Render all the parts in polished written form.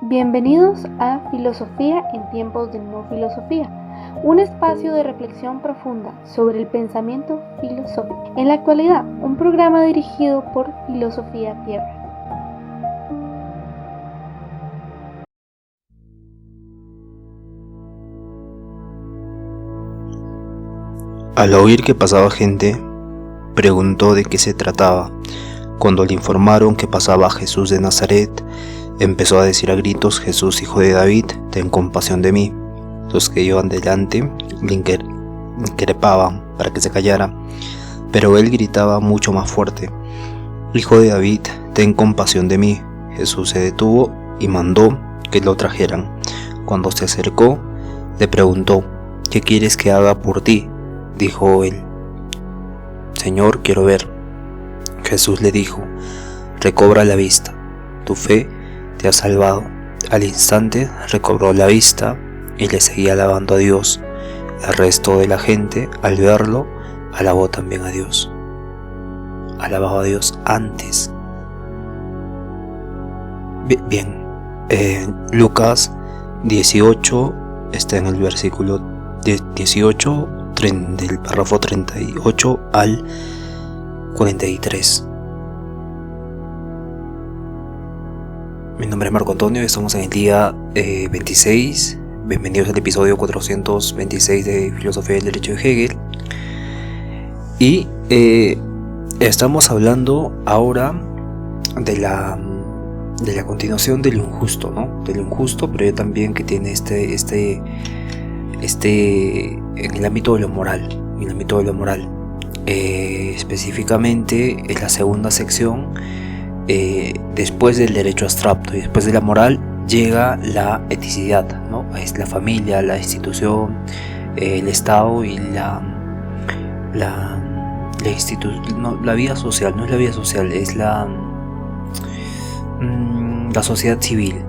Bienvenidos a Filosofía en tiempos de no filosofía, un espacio de reflexión profunda sobre el pensamiento filosófico. En la actualidad, un programa dirigido por Filosofía Tierra. Al oír que pasaba gente, preguntó de qué se trataba. Cuando le informaron que pasaba Jesús de Nazaret, empezó a decir a gritos: Jesús, hijo de David, ten compasión de mí. Los que iban delante le increpaban para que se callara, pero él gritaba mucho más fuerte: Hijo de David, ten compasión de mí. Jesús se detuvo y mandó que lo trajeran. Cuando se acercó, le preguntó: ¿qué quieres que haga por ti? Dijo él: Señor, quiero ver. Jesús le dijo: recobra la vista, tu fe te ha salvado. Al instante recobró la vista y le seguía alabando a Dios. El resto de la gente, al verlo, alabó también a Dios. Alababa a Dios antes. Bien, Lucas 18 está en el versículo 18 del párrafo 38 al 43. Mi nombre es Marco Antonio y estamos en el día 26. Bienvenidos al episodio 426 de Filosofía del Derecho de Hegel. Y estamos hablando ahora de la continuación del injusto, ¿no? Del injusto, pero también que tiene en el ámbito de lo moral. Específicamente en la segunda sección, después del derecho abstracto y después de la moral llega la eticidad, ¿no? Es la familia, la institución, el Estado y la vida social. No es la vida social, es la sociedad civil.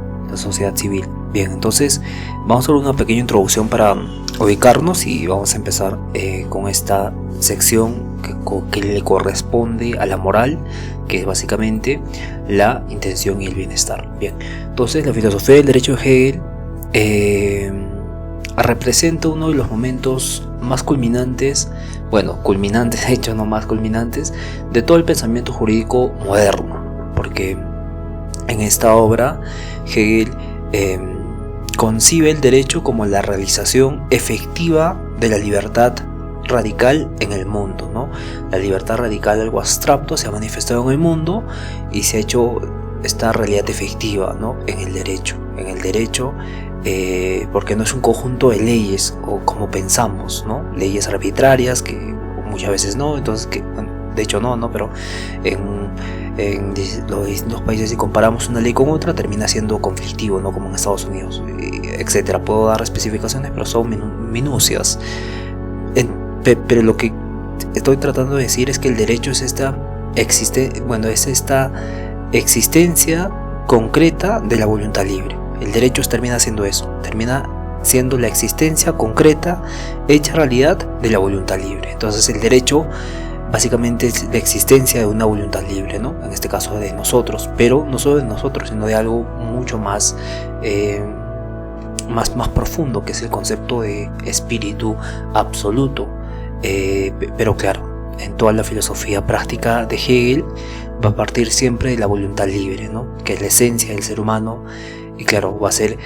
Bien, entonces vamos a hacer una pequeña introducción para ubicarnos y vamos a empezar con esta sección que le corresponde a la moral, que es básicamente la intención y el bienestar. Bien, entonces la filosofía del derecho de Hegel representa uno de los momentos más culminantes, de hecho no más culminantes, de todo el pensamiento jurídico moderno, porque en esta obra Hegel concibe el derecho como la realización efectiva de la libertad radical en el mundo, ¿no? La libertad radical, algo abstracto, se ha manifestado en el mundo y se ha hecho esta realidad efectiva, ¿no? En el derecho, porque no es un conjunto de leyes o como pensamos, ¿no? Leyes arbitrarias que muchas veces no, entonces que de hecho no, pero en los distintos países, si comparamos una ley con otra, termina siendo conflictivo, ¿no? Como en Estados Unidos, etcétera. Puedo dar especificaciones, pero son minucias. Pero lo que estoy tratando de decir es que el derecho es esta existencia concreta de la voluntad libre. El derecho termina siendo eso, termina siendo la existencia concreta, hecha realidad de la voluntad libre. Entonces el derecho básicamente es la existencia de una voluntad libre, ¿no? En este caso de nosotros, pero no solo de nosotros, sino de algo mucho más profundo, que es el concepto de espíritu absoluto. Pero claro, en toda la filosofía práctica de Hegel va a partir siempre de la voluntad libre, ¿no? Que es la esencia del ser humano, y claro, va a ser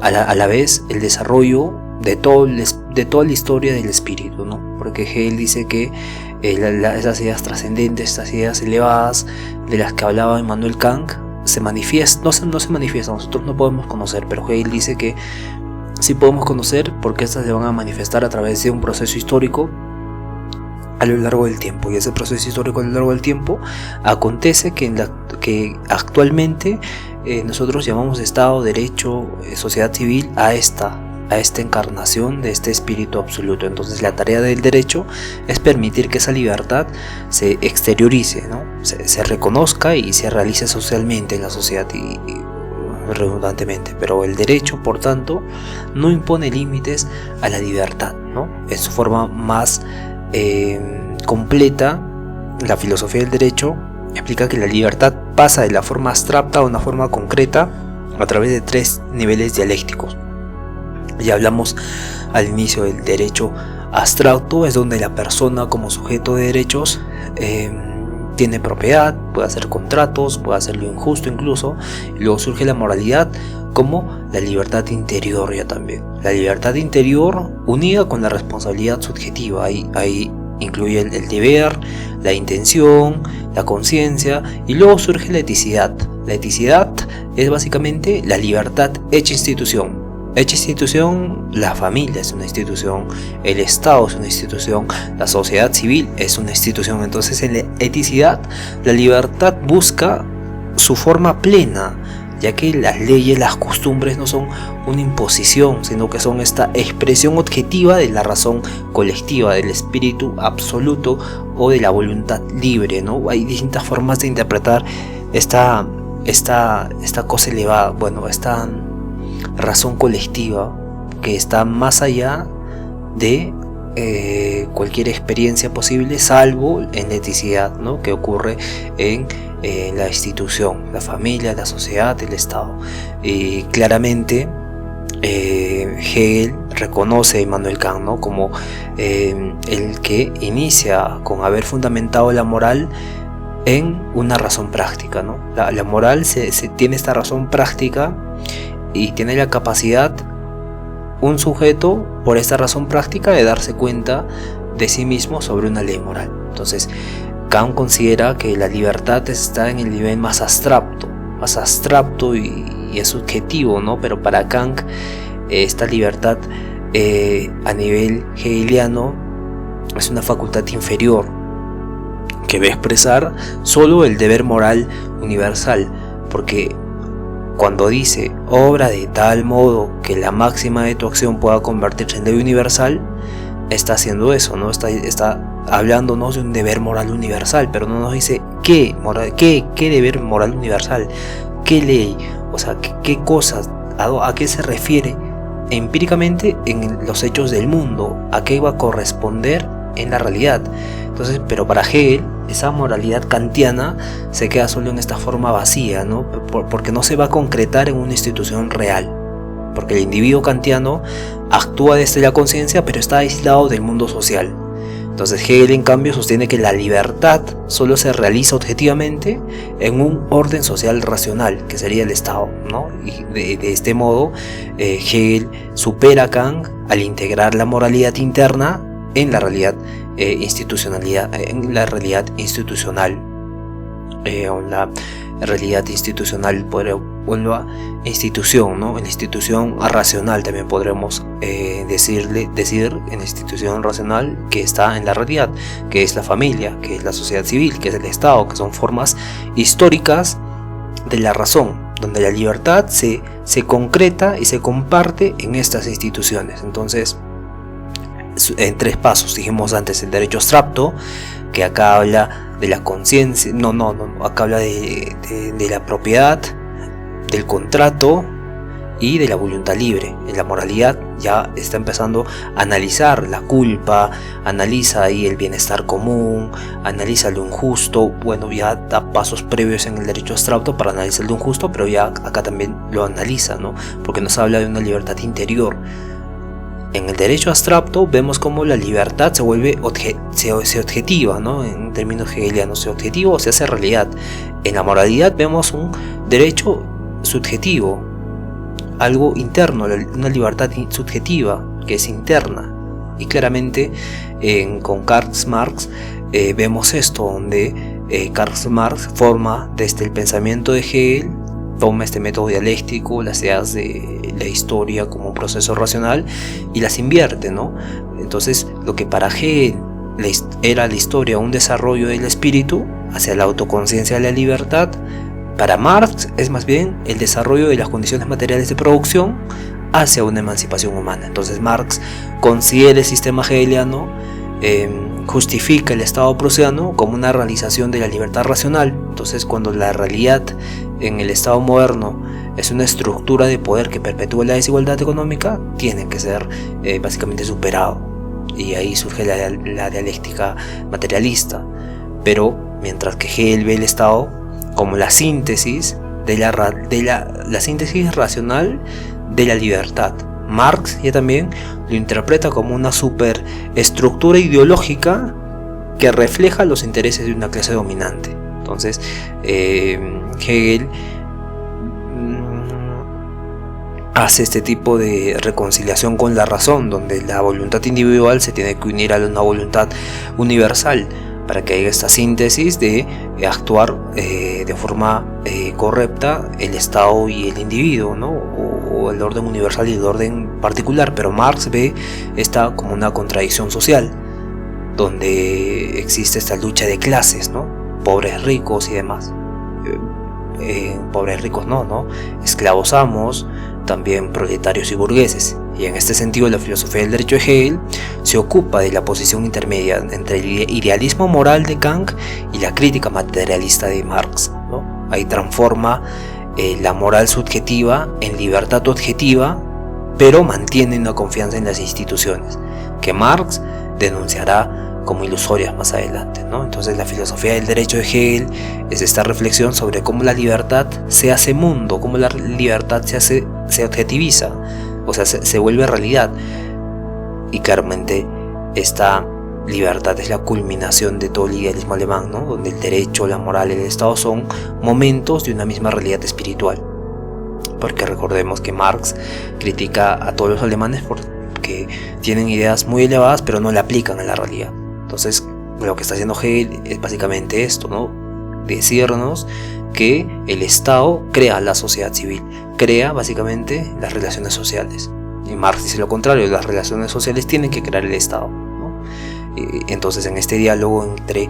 a la vez el desarrollo de toda la historia del espíritu, ¿no? Porque Hegel dice que esas ideas trascendentes, estas ideas elevadas de las que hablaba Immanuel Kant, no se manifiestan, nosotros no podemos conocer, pero Hegel dice que sí podemos conocer, porque estas se van a manifestar a través de un proceso histórico a lo largo del tiempo, y ese proceso histórico a lo largo del tiempo acontece que actualmente nosotros llamamos Estado, Derecho, Sociedad Civil a esta encarnación de este espíritu absoluto. Entonces la tarea del derecho es permitir que esa libertad se exteriorice, ¿no? Se reconozca y se realice socialmente en la sociedad y redundantemente. Pero el derecho, por tanto, no impone límites a la libertad, ¿no? En su forma más completa, la filosofía del derecho explica que la libertad pasa de la forma abstracta a una forma concreta a través de 3 niveles dialécticos. Ya hablamos al inicio del derecho abstracto, es donde la persona como sujeto de derechos tiene propiedad, puede hacer contratos, puede hacer lo injusto incluso. Y luego surge la moralidad como la libertad interior ya también. La libertad interior unida con la responsabilidad subjetiva. Ahí incluye el deber, la intención, la conciencia, y luego surge la eticidad. La eticidad es básicamente la libertad hecha institución. Hecha institución, la familia es una institución, el Estado es una institución, la sociedad civil es una institución. Entonces en la eticidad, la libertad busca su forma plena, ya que las leyes, las costumbres no son una imposición, sino que son esta expresión objetiva de la razón colectiva, del espíritu absoluto o de la voluntad libre, ¿no? Hay distintas formas de interpretar esta cosa elevada, esta razón colectiva que está más allá de cualquier experiencia posible, salvo en la eticidad, ¿no? Que ocurre en la institución, la familia, la sociedad, el Estado. Y claramente Hegel reconoce a Immanuel Kant, ¿no? Como el que inicia con haber fundamentado la moral en una razón práctica, ¿no? La moral se tiene esta razón práctica y tiene la capacidad un sujeto, por esta razón práctica, de darse cuenta de sí mismo sobre una ley moral. Entonces Kant considera que la libertad está en el nivel más abstracto y es subjetivo, ¿no? Pero para Kant esta libertad a nivel hegeliano es una facultad inferior que va a expresar solo el deber moral universal, porque cuando dice obra de tal modo que la máxima de tu acción pueda convertirse en ley universal, está haciendo eso, ¿no? Está hablándonos de un deber moral universal, pero no nos dice qué deber moral universal, qué ley, o sea, qué cosas, a qué se refiere empíricamente en los hechos del mundo, a qué va a corresponder en la realidad. Entonces, pero para Hegel esa moralidad kantiana se queda solo en esta forma vacía, ¿no? Porque no se va a concretar en una institución real, porque el individuo kantiano actúa desde la conciencia, pero está aislado del mundo social. Entonces Hegel, en cambio, sostiene que la libertad solo se realiza objetivamente en un orden social racional, que sería el Estado, ¿no? Y de este modo Hegel supera a Kant al integrar la moralidad interna en la realidad institucional, o la realidad institucional, vuelvo a institución, ¿no? En la institución racional también podremos decir en la institución racional que está en la realidad, que es la familia, que es la sociedad civil, que es el Estado, que son formas históricas de la razón, donde la libertad se concreta y se comparte en estas instituciones. Entonces, en 3 pasos, dijimos antes el derecho abstracto, que acá habla de la conciencia, acá habla de la propiedad, del contrato y de la voluntad libre. En la moralidad ya está empezando a analizar la culpa, analiza ahí el bienestar común, analiza lo injusto. Bueno, ya da pasos previos en el derecho abstracto para analizar lo injusto, pero ya acá también lo analiza, ¿no? Porque nos habla de una libertad interior. En el derecho abstracto vemos cómo la libertad se vuelve se objetiva, ¿no? En términos hegelianos, se objetiva o se hace realidad. En la moralidad vemos un derecho subjetivo, algo interno, una libertad subjetiva que es interna. Y claramente con Karl Marx vemos esto, donde Karl Marx forma desde el pensamiento de Hegel, toma este método dialéctico, las ideas de la historia como un proceso racional y las invierte, ¿no? Entonces, lo que para Hegel era la historia un desarrollo del espíritu hacia la autoconciencia de la libertad, para Marx es más bien el desarrollo de las condiciones materiales de producción hacia una emancipación humana. Entonces Marx considera el sistema hegeliano, justifica el Estado prusiano como una realización de la libertad racional. Entonces, cuando la realidad en el Estado moderno es una estructura de poder que perpetúa la desigualdad económica, tiene que ser básicamente superado, y ahí surge la dialéctica materialista. Pero mientras que Hegel ve el Estado como la síntesis la síntesis racional de la libertad. Marx ya también lo interpreta como una superestructura ideológica que refleja los intereses de una clase dominante. Entonces, Hegel hace este tipo de reconciliación con la razón, donde la voluntad individual se tiene que unir a una voluntad universal para que haya esta síntesis de actuar de forma correcta el Estado y el individuo, ¿no? O el orden universal y el orden particular. Pero Marx ve esta como una contradicción social, donde existe esta lucha de clases, ¿no? Pobres, ricos y demás. Pobres, ricos no, esclavos, amos, también proletarios y burgueses. Y en este sentido la filosofía del derecho de Hegel se ocupa de la posición intermedia entre el idealismo moral de Kant y la crítica materialista de Marx, ¿no? Ahí transforma la moral subjetiva en libertad objetiva, pero mantiene una confianza en las instituciones, que Marx denunciará como ilusorias más adelante, ¿no? Entonces la filosofía del derecho de Hegel es esta reflexión sobre cómo la libertad se hace mundo, cómo la libertad se objetiviza, o sea, se vuelve realidad. Y claramente esta libertad es la culminación de todo el idealismo alemán, ¿no? Donde el derecho, la moral y el Estado son momentos de una misma realidad espiritual. Porque recordemos que Marx critica a todos los alemanes porque tienen ideas muy elevadas pero no la aplican a la realidad. Entonces lo que está haciendo Hegel es básicamente esto, ¿no? Decirnos que el Estado crea la sociedad civil, crea básicamente las relaciones sociales. Y Marx dice lo contrario, las relaciones sociales tienen que crear el Estado, ¿no? Entonces en este diálogo entre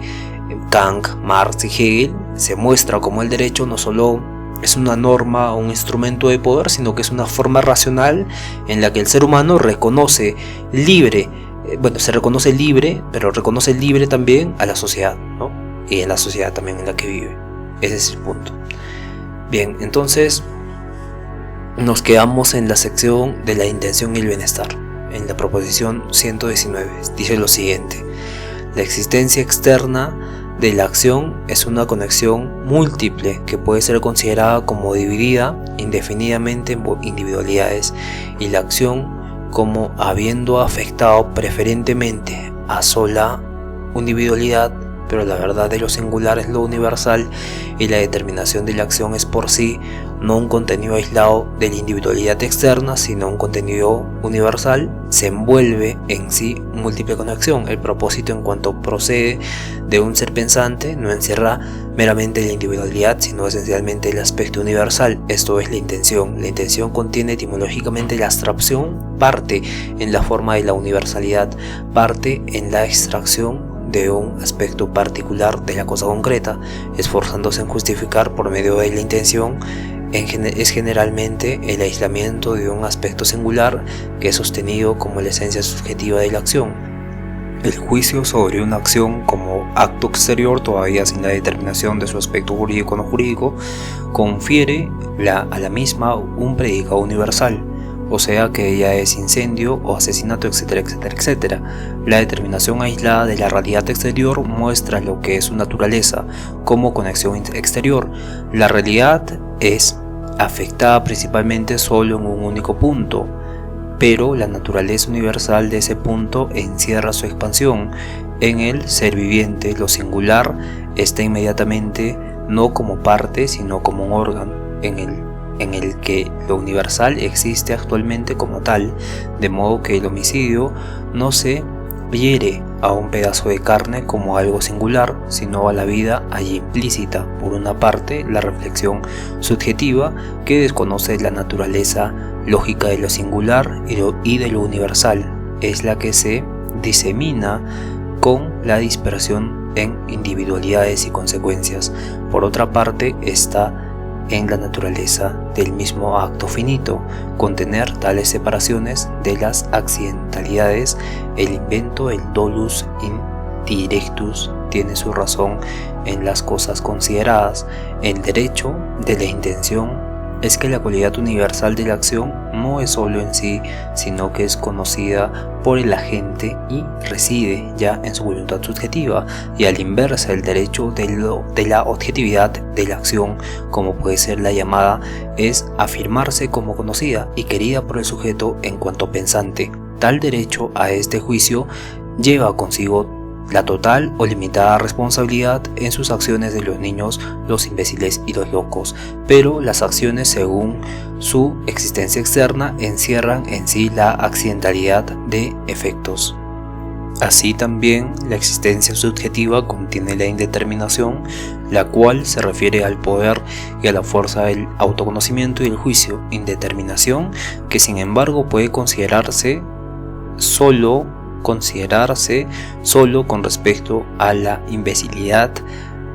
Kant, Marx y Hegel se muestra cómo el derecho no solo es una norma o un instrumento de poder, sino que es una forma racional en la que el ser humano reconoce libre, se reconoce libre, pero reconoce libre también a la sociedad, ¿no? Y en la sociedad también en la que vive. Ese es el punto. Bien, entonces nos quedamos en la sección de la intención y el bienestar. En la proposición 119 dice lo siguiente: la existencia externa de la acción es una conexión múltiple que puede ser considerada como dividida indefinidamente en individualidades, y la acción como habiendo afectado preferentemente a sola individualidad, pero la verdad de lo singular es lo universal, y la determinación de la acción es por sí no un contenido aislado de la individualidad externa, sino un contenido universal, se envuelve en sí múltiple conexión. El propósito, en cuanto procede de un ser pensante, no encierra meramente la individualidad, sino esencialmente el aspecto universal. Esto es la intención. La intención contiene etimológicamente la abstracción, parte en la forma de la universalidad, parte en la extracción de un aspecto particular de la cosa concreta, esforzándose en justificar por medio de la intención. Es generalmente el aislamiento de un aspecto singular que es sostenido como la esencia subjetiva de la acción. El juicio sobre una acción como acto exterior, todavía sin la determinación de su aspecto jurídico o no jurídico, confiere a la misma un predicado universal, o sea que ella es incendio o asesinato, etcétera, etcétera, etcétera. La determinación aislada de la realidad exterior muestra lo que es su naturaleza como conexión exterior. La realidad es afectada principalmente solo en un único punto, pero la naturaleza universal de ese punto encierra su expansión. En el ser viviente, lo singular está inmediatamente no como parte, sino como un órgano en el que lo universal existe actualmente como tal, de modo que el homicidio no se hiere a un pedazo de carne como algo singular, sino a la vida allí implícita. Por una parte, la reflexión subjetiva, que desconoce la naturaleza lógica de lo singular y de lo universal, es la que se disemina con la dispersión en individualidades y consecuencias. Por otra parte, está en la naturaleza del mismo acto finito contener tales separaciones de las accidentalidades. El invento, el dolus indirectus, tiene su razón en las cosas consideradas. El derecho de la intención es que la cualidad universal de la acción no es solo en sí, sino que es conocida por el agente y reside ya en su voluntad subjetiva, y a la inversa el derecho de la objetividad de la acción, como puede ser la llamada, es afirmarse como conocida y querida por el sujeto en cuanto pensante. Tal derecho a este juicio lleva consigo la total o limitada responsabilidad en sus acciones de los niños, los imbéciles y los locos, pero las acciones según su existencia externa encierran en sí la accidentalidad de efectos. Así también la existencia subjetiva contiene la indeterminación, la cual se refiere al poder y a la fuerza del autoconocimiento y el juicio, indeterminación que sin embargo puede considerarse solo con respecto a la imbecilidad,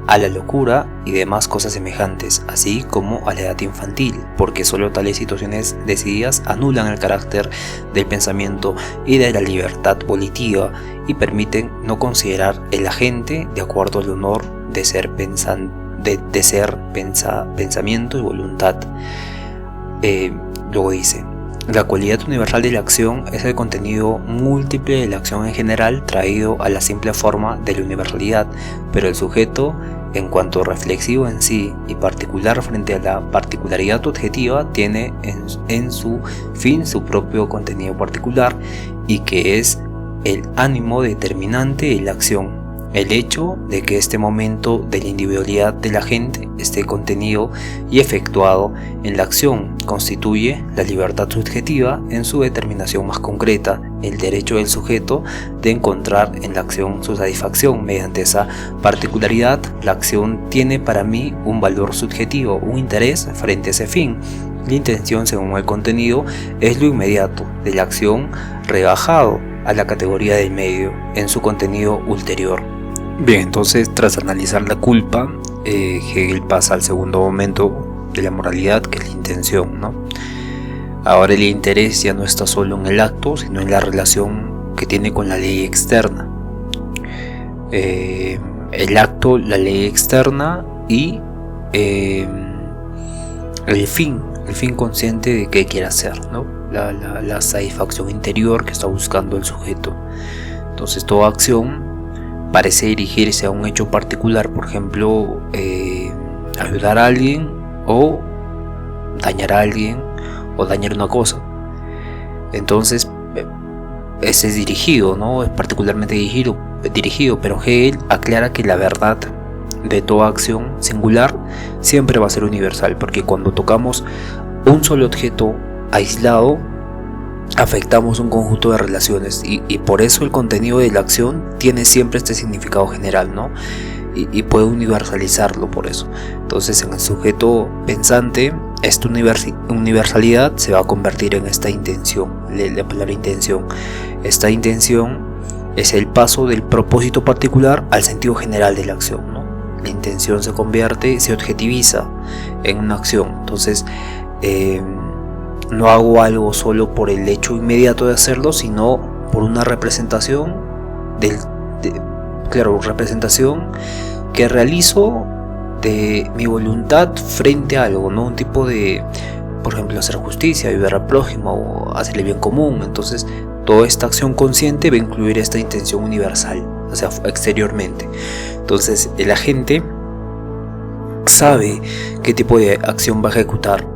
a la locura y demás cosas semejantes, así como a la edad infantil, porque solo tales situaciones decididas anulan el carácter del pensamiento y de la libertad volitiva y permiten no considerar el agente de acuerdo al honor de ser pensamiento y voluntad. Luego dice: la cualidad universal de la acción es el contenido múltiple de la acción en general traído a la simple forma de la universalidad, pero el sujeto, en cuanto reflexivo en sí y particular frente a la particularidad objetiva, tiene en su fin su propio contenido particular, y que es el ánimo determinante de la acción. El hecho de que este momento de la individualidad de la gente esté contenido y efectuado en la acción constituye la libertad subjetiva en su determinación más concreta, el derecho del sujeto de encontrar en la acción su satisfacción. Mediante esa particularidad, la acción tiene para mí un valor subjetivo, un interés frente a ese fin. La intención, según el contenido, es lo inmediato de la acción rebajado a la categoría del medio en su contenido ulterior. Bien, entonces tras analizar la culpa, Hegel pasa al segundo momento de la moralidad, que es la intención, ¿no? Ahora el interés ya no está solo en el acto, sino en la relación que tiene con la ley externa. El acto, la ley externa y el fin consciente de qué quiere hacer, ¿no? La satisfacción interior que está buscando el sujeto. Entonces toda acción parece dirigirse a un hecho particular, por ejemplo, ayudar a alguien o dañar a alguien o dañar una cosa. Entonces ese es dirigido, ¿no? Es particularmente dirigido, pero Hegel aclara que la verdad de toda acción singular siempre va a ser universal, porque cuando tocamos un solo objeto aislado afectamos un conjunto de relaciones, y por eso el contenido de la acción tiene siempre este significado general, ¿no? Y puede universalizarlo por eso. Entonces en el sujeto pensante esta universalidad se va a convertir en esta intención, la palabra intención. Esta intención es el paso del propósito particular al sentido general de la acción, ¿no? La intención se objetiviza en una acción. Entonces no hago algo solo por el hecho inmediato de hacerlo, sino por una representación representación que realizo de mi voluntad frente a algo, ¿no? Un tipo de, por ejemplo, hacer justicia, ayudar al prójimo o hacer el bien común. Entonces toda esta acción consciente va a incluir esta intención universal, o sea, exteriormente. Entonces el agente sabe qué tipo de acción va a ejecutar,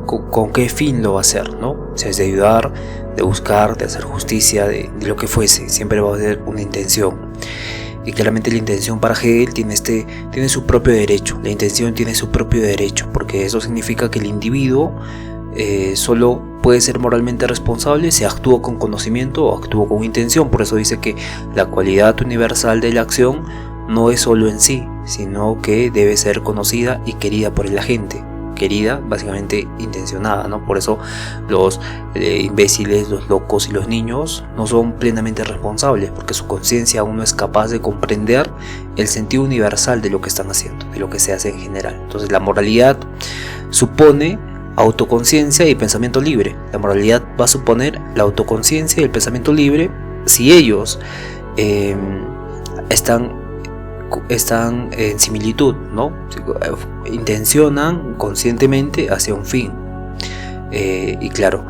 con qué fin lo va a hacer, ¿no? O sea, es de ayudar, de buscar, de hacer justicia, de lo que fuese, siempre va a ser una intención. Y claramente la intención para Hegel tiene su propio derecho. La intención tiene su propio derecho, porque eso significa que el individuo solo puede ser moralmente responsable si actúa con conocimiento o actúa con intención. Por eso dice que la cualidad universal de la acción no es solo en sí, sino que debe ser conocida y querida por el agente. Querida, básicamente intencionada, ¿no? Por eso los imbéciles, los locos y los niños no son plenamente responsables, porque su conciencia aún no es capaz de comprender el sentido universal de lo que están haciendo, de lo que se hace en general. Entonces la moralidad supone autoconciencia y pensamiento libre. La moralidad va a suponer la autoconciencia y el pensamiento libre si ellos están están en similitud, ¿no? Intencionan conscientemente hacia un fin. Y claro,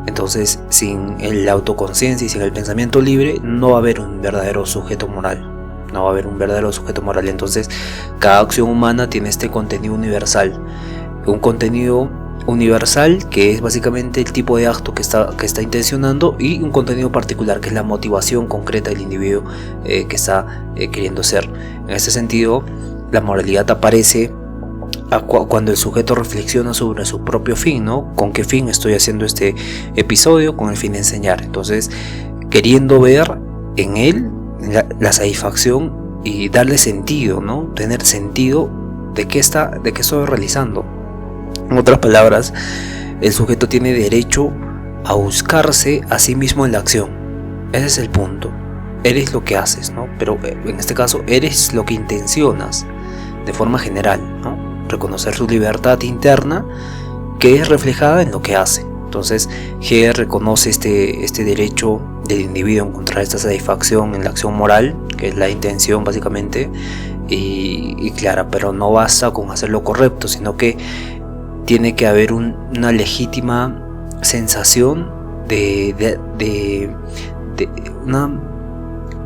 entonces sin la autoconciencia y sin el pensamiento libre no va a haber un verdadero sujeto moral. No va a haber un verdadero sujeto moral. Entonces cada acción humana tiene este contenido universal. Un contenido universal que es básicamente el tipo de acto que está intencionando, y un contenido particular que es la motivación concreta del individuo que está queriendo ser. En este sentido, la moralidad aparece cuando el sujeto reflexiona sobre su propio fin, ¿no? ¿Con qué fin estoy haciendo este episodio? Con el fin de enseñar. Entonces, queriendo ver en él la satisfacción y darle sentido, ¿no? Tener sentido de qué estoy realizando. En otras palabras, el sujeto tiene derecho a buscarse a sí mismo en la acción. Ese es el punto. Eres lo que haces, ¿no? Pero en este caso, eres lo que intencionas de forma general, ¿no? Reconocer su libertad interna, que es reflejada en lo que hace. Entonces, Hegel reconoce este derecho del individuo a encontrar esta satisfacción en la acción moral, que es la intención básicamente, y clara, pero no basta con hacer lo correcto, sino que tiene que haber una legítima sensación de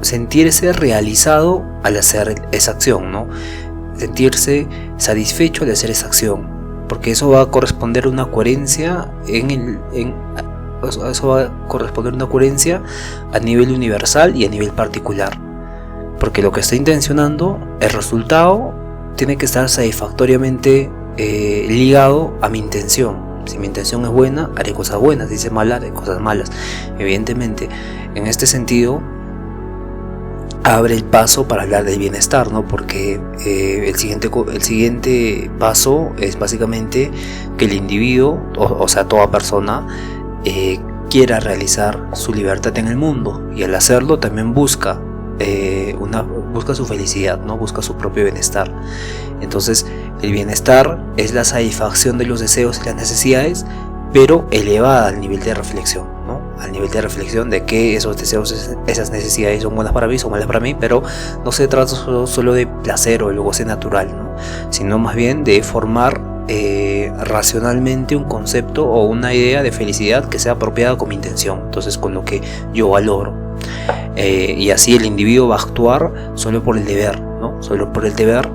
sentirse realizado al hacer esa acción, ¿no? Sentirse satisfecho al hacer esa acción, porque eso va a corresponder a una coherencia eso va a corresponder a una coherencia a nivel universal y a nivel particular, porque lo que está intencionando, el resultado tiene que estar satisfactoriamente ligado a mi intención. Si mi intención es buena, haré cosas buenas. Si es mala, haré cosas malas. Evidentemente, en este sentido abre el paso para hablar del bienestar, ¿no? Porque el siguiente paso es básicamente que el individuo, o sea, toda persona, quiera realizar su libertad en el mundo, y al hacerlo también busca su felicidad, ¿no? Busca su propio bienestar. Entonces, el bienestar es la satisfacción de los deseos y las necesidades, pero elevada al nivel de reflexión, ¿no? Al nivel de reflexión de que esos deseos, esas necesidades son buenas para mí, son malas para mí, pero no se trata solo de placer o el goce natural, ¿no? Sino más bien de formar racionalmente un concepto o una idea de felicidad que sea apropiada con mi intención, entonces con lo que yo valoro. Y así el individuo va a actuar solo por el deber, ¿no? Solo por el deber,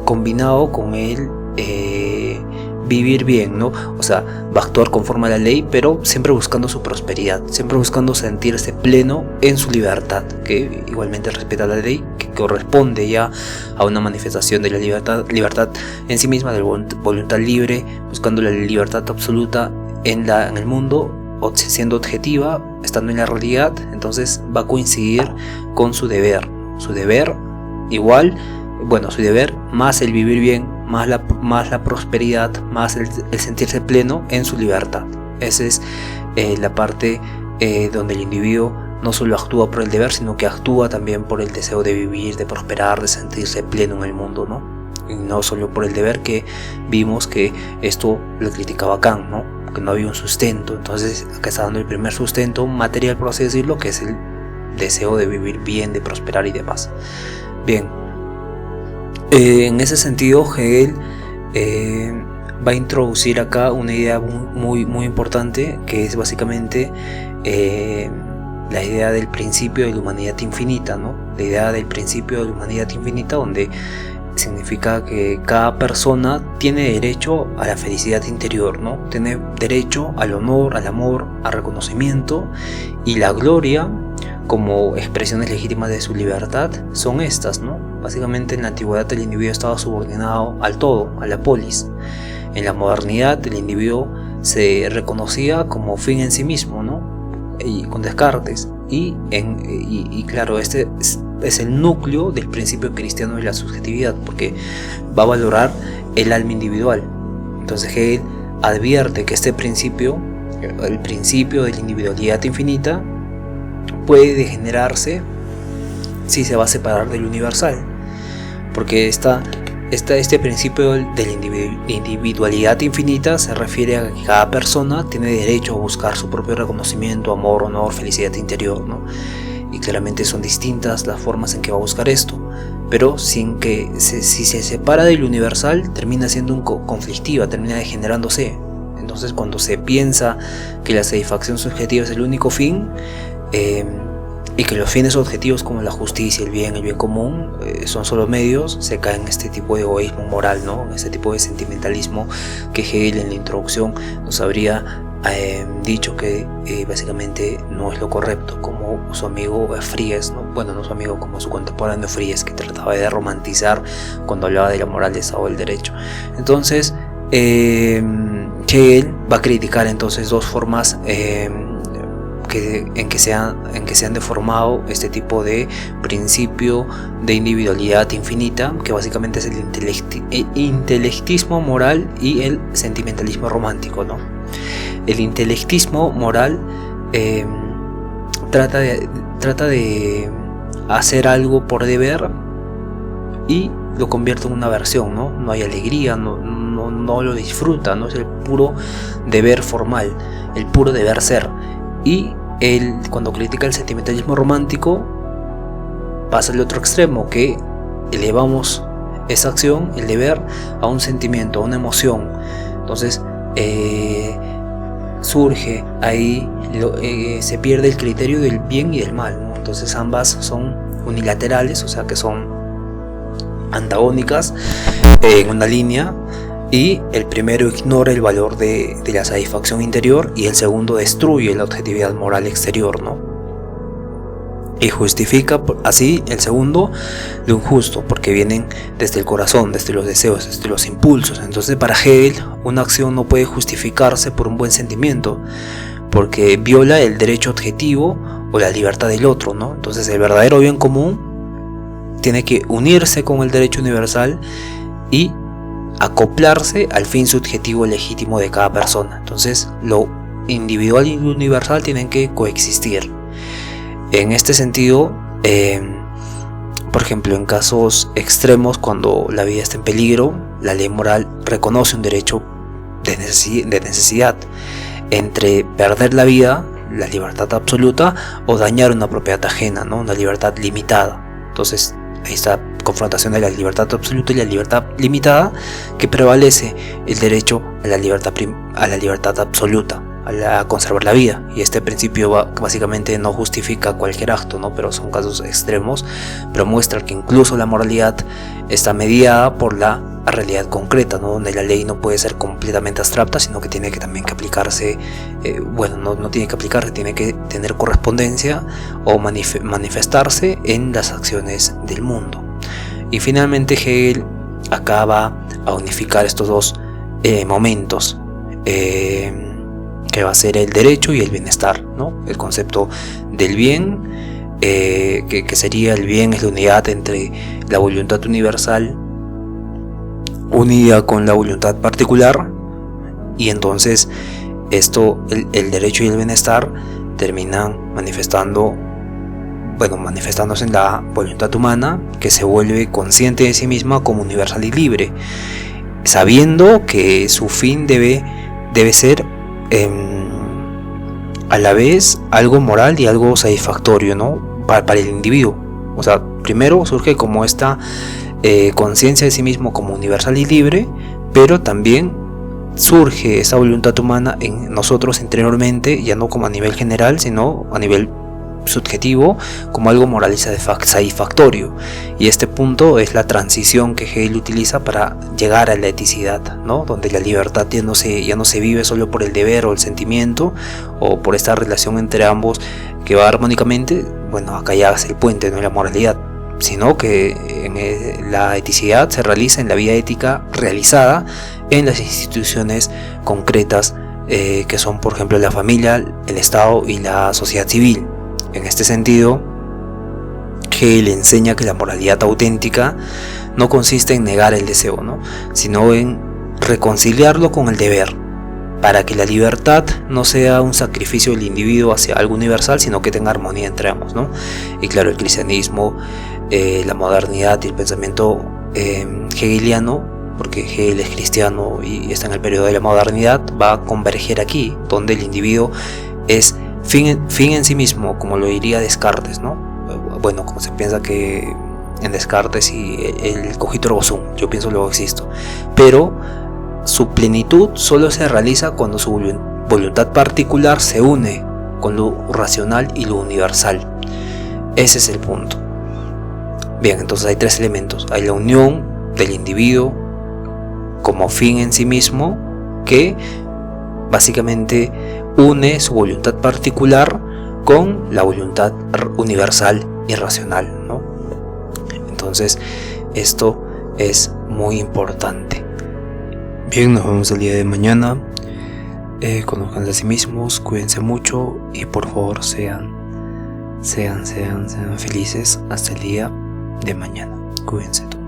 combinado con el vivir bien, ¿no? O sea, va a actuar conforme a la ley, pero siempre buscando su prosperidad, siempre buscando sentirse pleno en su libertad, que igualmente respeta la ley, que corresponde ya a una manifestación de la libertad en sí misma, de voluntad libre, buscando la libertad absoluta en el mundo, siendo objetiva, estando en la realidad. Entonces va a coincidir con su deber igual, bueno, su deber más el vivir bien, más la prosperidad, más el sentirse pleno en su libertad. Esa es la parte donde el individuo no solo actúa por el deber, sino que actúa también por el deseo de vivir, de prosperar, de sentirse pleno en el mundo, ¿no? Y no solo por el deber, que vimos que esto lo criticaba Kant, ¿no? Que no había un sustento. Entonces acá está dando el primer sustento material, por así decirlo, que es el deseo de vivir bien, de prosperar y de paz. Bien, en ese sentido Hegel va a introducir acá una idea muy importante, que es básicamente la idea del principio de la humanidad infinita, ¿no? La idea del principio de la humanidad infinita, donde significa que cada persona tiene derecho a la felicidad interior, ¿no? Tiene derecho al honor, al amor, al reconocimiento, y la gloria como expresiones legítimas de su libertad son estas, ¿no? Básicamente en la antigüedad el individuo estaba subordinado al todo, a la polis. En la modernidad el individuo se reconocía como fin en sí mismo, ¿no? Y con Descartes. Y claro, este es el núcleo del principio cristiano de la subjetividad, porque va a valorar el alma individual. Entonces Hegel advierte que este principio, el principio de la individualidad infinita, puede degenerarse si se va a separar del universal, porque este principio de la individualidad infinita se refiere a que cada persona tiene derecho a buscar su propio reconocimiento, amor, honor, felicidad interior, ¿no? y claramente son distintas las formas en que va a buscar esto, pero sin que si se separa del universal termina siendo conflictiva, termina degenerándose. Entonces cuando se piensa que la satisfacción subjetiva es el único fin, y que los fines objetivos como la justicia, el bien común son solo medios, se cae en este tipo de egoísmo moral, ¿no? En este tipo de sentimentalismo que Hegel en la introducción nos habría dicho que básicamente no es lo correcto, como su amigo Fries, ¿no? Bueno, no su amigo, como su contemporáneo Fries, que trataba de romantizar cuando hablaba de la moral del Estado del Derecho. Entonces Hegel va a criticar entonces dos formas en que se han deformado este tipo de principio de individualidad infinita, que básicamente es el intelectismo moral y el sentimentalismo romántico, ¿no? El intelectismo moral trata de hacer algo por deber y lo convierte en una aversión, ¿no? No hay alegría, no lo disfruta, no es el puro deber formal, el puro deber ser. Y él, cuando critica el sentimentalismo romántico, pasa al otro extremo, que elevamos esa acción, el deber, a un sentimiento, a una emoción. Entonces surge ahí, se pierde el criterio del bien y del mal, ¿no? Entonces ambas son unilaterales, o sea que son antagónicas en una línea, y el primero ignora el valor de la satisfacción interior y el segundo destruye la objetividad moral exterior, ¿no? Y justifica así el segundo lo injusto, porque vienen desde el corazón, desde los deseos, desde los impulsos. Entonces para Hegel una acción no puede justificarse por un buen sentimiento, porque viola el derecho objetivo o la libertad del otro, ¿no? Entonces el verdadero bien común tiene que unirse con el derecho universal y acoplarse al fin subjetivo legítimo de cada persona. Entonces lo individual y lo universal tienen que coexistir. En este sentido, por ejemplo, en casos extremos, cuando la vida está en peligro, la ley moral reconoce un derecho de necesidad entre perder la vida, la libertad absoluta, o dañar una propiedad ajena, ¿no? Una libertad limitada. Entonces ahí está confrontación de la libertad absoluta y la libertad limitada, que prevalece el derecho a la libertad absoluta, a conservar la vida. Y este principio básicamente no justifica cualquier acto, ¿no? Pero son casos extremos, pero muestra que incluso la moralidad está mediada por la realidad concreta, ¿no? Donde la ley no puede ser completamente abstracta, sino que tiene que también que aplicarse, no tiene que aplicarse, tiene que tener correspondencia o manifestarse en las acciones del mundo. Y finalmente Hegel acaba a unificar estos dos momentos, que va a ser el derecho y el bienestar, ¿no? El concepto del bien, que sería el bien es la unidad entre la voluntad universal unida con la voluntad particular, y entonces el derecho y el bienestar terminan manifestándose en la voluntad humana, que se vuelve consciente de sí misma como universal y libre, sabiendo que su fin debe ser a la vez algo moral y algo satisfactorio, ¿no? Para el individuo. O sea, primero surge como esta conciencia de sí mismo como universal y libre, pero también surge esa voluntad humana en nosotros interiormente, ya no como a nivel general, sino a nivel subjetivo, como algo moral y satisfactorio. Y este punto es la transición que Hegel utiliza para llegar a la eticidad, ¿no? Donde la libertad ya no se vive solo por el deber o el sentimiento, o por esta relación entre ambos que va armónicamente. Bueno, acá ya es el puente, no es la moralidad, sino que la eticidad se realiza en la vida ética realizada en las instituciones concretas, que son, por ejemplo, la familia, el Estado y la sociedad civil. En este sentido, Hegel enseña que la moralidad auténtica no consiste en negar el deseo, ¿no? Sino en reconciliarlo con el deber, para que la libertad no sea un sacrificio del individuo hacia algo universal, sino que tenga armonía entre ambos, ¿no? Y claro, el cristianismo, la modernidad y el pensamiento hegeliano, porque Hegel es cristiano y está en el periodo de la modernidad, va a converger aquí, donde el individuo es fin en sí mismo, como lo diría Descartes, ¿no? Bueno, como se piensa que en Descartes y el cogito ergo sum, yo pienso luego existo, pero su plenitud solo se realiza cuando su voluntad particular se une con lo racional y lo universal. Ese es el punto. Bien, entonces hay tres elementos. Hay la unión del individuo como fin en sí mismo, que básicamente une su voluntad particular con la voluntad universal y racional, ¿no? Entonces esto es muy importante. Bien, nos vemos el día de mañana. Conozcan a sí mismos, cuídense mucho y por favor sean felices hasta el día de mañana. Cuídense todos.